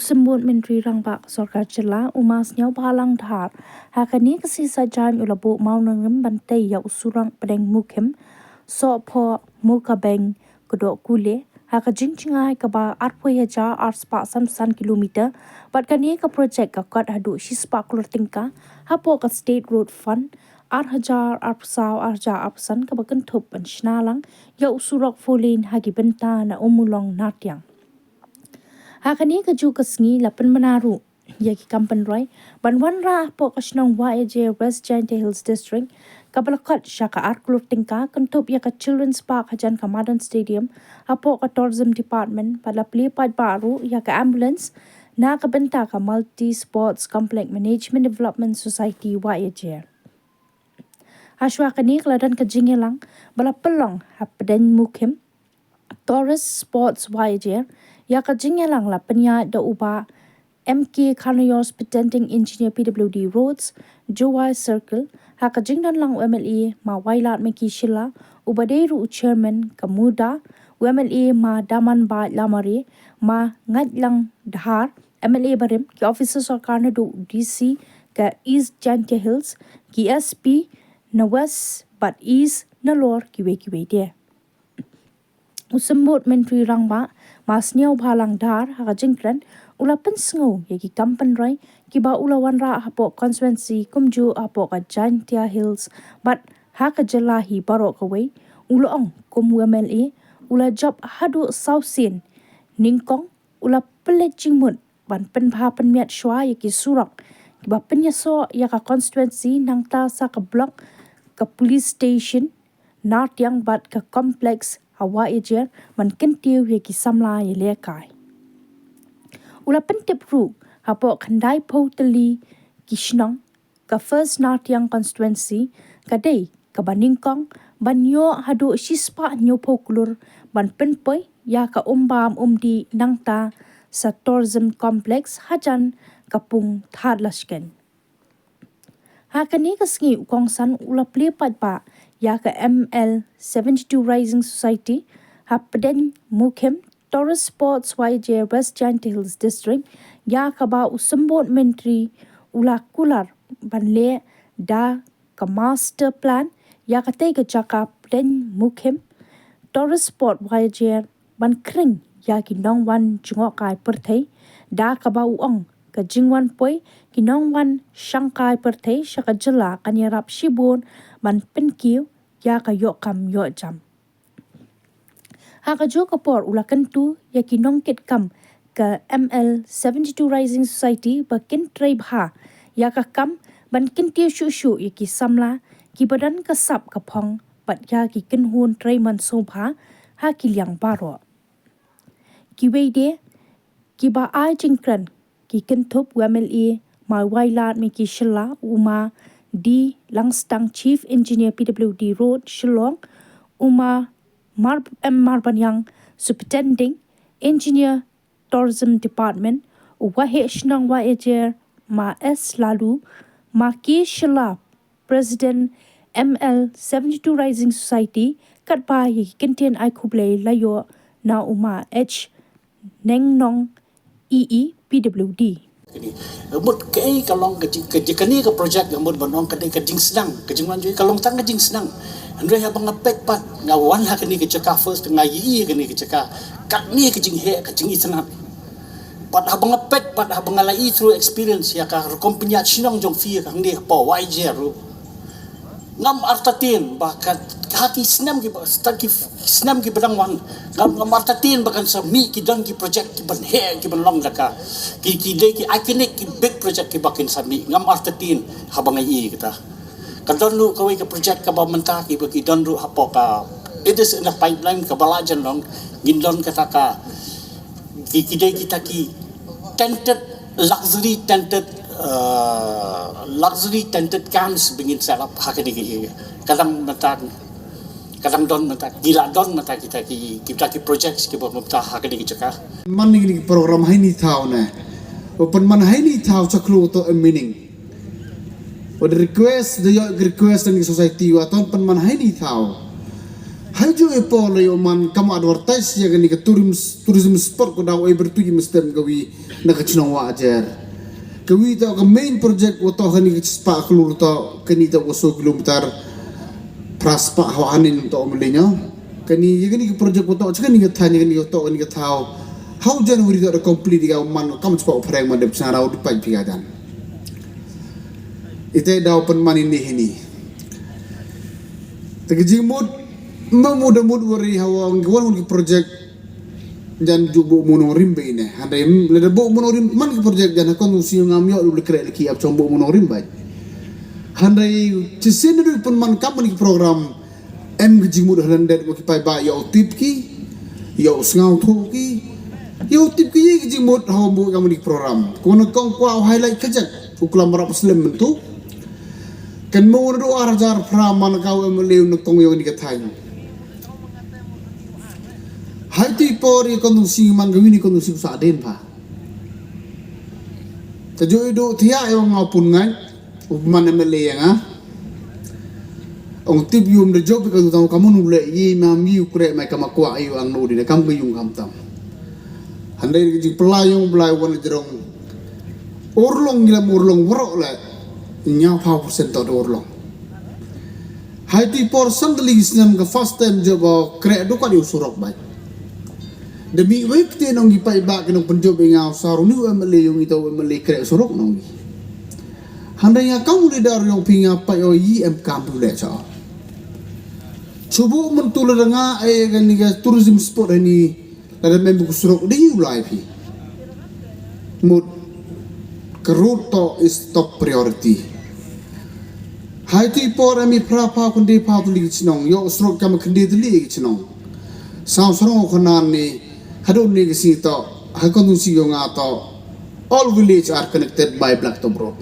usembut menteri Lyngba sorkar jela umas nyau balang dhar hakani kesisa jan ulabu mau nangem bantai ya usurang Pdein Mukhim Sohphoh Mookabeng Kdohkule haka jingchingai kaba 8,800 kilometer batkani ka project ka kat Haduh shispa klur tingka hapo ka state road fund 8,800 ka kynthup an sahlang ya usurok folin hagi benta na umulong natyang hakani ka ju ka sngi lapan menaru ya ki pyntrei banwan ra po ka snong ïadei West Giant Hills District kabalakat syaka klur tingka kynthup ya ka Children's Park hajan ka Modern Stadium apo ka Tourism Department pada pli paidbah ya ka ambulance na ka benta ka Multi Sports Complex Management Development Society ïadei Ashwa kani keladan ka jingelang bala pelong Pdein Mukhim Tourist Sports ïadei ya ka jingelang la penya da uba MK Kanayos Patenting Engineer PWD Roads Jowai Circle haka jingdan lang UMLE ma wailat meki shila ubaderu chairman kamuda UMLE ma daman ba lamari ma ngat lang dhar MLA barim ki officer sorkar naduh DC ka East Giant Hills ki SP na West but East na Lor kiwe dia usembut menteri Lyngba mas niau balang dhar haka jingkran ulapan sengu yaki pyntrei kiba ulawan ra hapo constituency kumju hapo ka Giant Hills but haka jelahi barok away ulaong kum UMLA ula job Haduh South Sin ningkong ula pelet jingmut ban penpha penmiat shwa yaki surok kiba penyaso yaka constituency nang ta sa ka block ka police station natyang bat ka complex hawa ejer man kentiu yaki samla yelekai ula pyntip ru hapo khandai potali kishnong ka first natyang constituency kadai ka baningkong banyo Haduh shispa nyopo klur ban pynphriang ya ka umbam umdi nangta sa tourism complex hajan kapung thadlasken hakani ka sngi ukongsan ula pli paidbah ya ka ML 72 Rising Society Pdein Mukhim Tourist Sports ïadei West Giant Hills District ya ka ba usembut menteri ula kular banle da ka master plan ya ka tei ka jaka Pdein Mukhim Tourist Sport ïadei ban kring ya ki nongwan jungokai perthei da ka ba uong ka jingwan poi ki nongwan shangkai perthei syaka jela kanyarap shibun ban penkiu ya ka yokam yojam haka jo kapor ula kentu ya ki nongkit kam ka ML 72 Rising Society ba pyntrei bha ya ka kam ban kintiu shu ya ki samla ki badan ka sap ka phong bat ya ki kynhun trai man Sohphoh ha ki liang baro ki weide ki ba ai jingkran ki kynthup UMLE ma wailat me ki shila uma di langstang Chief Engineer PWD Road Shillong uma marbanyang Superintending Engineer Tourism Department wahe shnang ïadei ma S lalu ma ki shila President ML 72 Rising Society katba yi kintien ai khubor layo na uma H nengnong PWD mut kai kalong kani ka project mut banong kadai ka jing senang ka jing manjui kalong tang ka jing senang andre ha bang pek pat ngawan ha kani ka caka first ngai kani ka caka kat ni ka jing he ka jing senang pat ha bang pek pat ha bang lai through experience ya ka kompanya chinong jong fi ka ngi po ïadei ru ngam artatin bakat haki snam ki staki snam ki badang wan ngam artatin bakan sa mi ki dan ki project ki ban he ki ban long ka ki de ki iconic ki big project ki bakin sa mi ngam artatin habang ai kita kadon lu kawai ka project ka ba menta ki bagi don ru hapo ka it is in a pipeline ka balajan long gindon kata ka ki de kita ki tented luxury tented camps bingin sarap hakani ki kadang mata kadang don mata gila don mata kita ki projects ki ba mata hakani ki chaka man ni program hai ni thau na open man hai ni thau chaklu to a meaning or the request the request in society wa ton pan man hai ni thau Hai jo epo le man kamu advertise ya gani ke tourism spot ko daw bertuju mestem gawi na kacino wa ajar. Gawi ta ke main project wo to gani ke spa klur to kani ta 1 kilometer praspa hawanin to melenyo. Kani ya gani ke project wo to chani ke thanya gani to gani ke thau. How January to complete ga man kamu spa phrang man de sarau di pai pigadan. Ite daw pen man ini. Tegijimut memudamud wari hawang gwan ki project jan jubo monorim be ine handai le bo monorim man ki project jan kon usi ngam yo lu kre ki ap chombo monorim ba handai cisen du pun man kam ki program em gijimud halandet mo ki pai ba yo tip ki yo sngaw thu ki yo tip ki gijimud hawbo kam ki program kon kong kwa highlight kajak uklam rap muslim tu kan mo do arajar praman kau em leu no kong yo ni ka thai hai tu pori kondusi manggawini kondusi sa den pa tajo ido thia e ngapun ngai upman emele nga ong tip yum de job ka tu kamu nule yi ma mi ukre mai kama kwa ayu ang no di kam yung kam tam handai ji pelayong belai wan jerong urlong gila urlong woro la nya pa percent to urlong hai tu por sandali islam ka first time job kre do ka di surok bai demi wek te nong gi pai ba kenong penjob ngau saru ni emele yung ito emele kre surok nong gi handanya kamu di dar yung pinga pai o yi em kampu le cha subuh mentul nga e kan ni tourism spot ni ada membu surok di you life hi mud keruto is top priority hai ti por ami pra pa kun de pa tu li chnong yo surok kam khndi li chnong sao sarong khonan ni Haduh ni kisi to, hakon si yung ato. All village are connected by Black Top Road.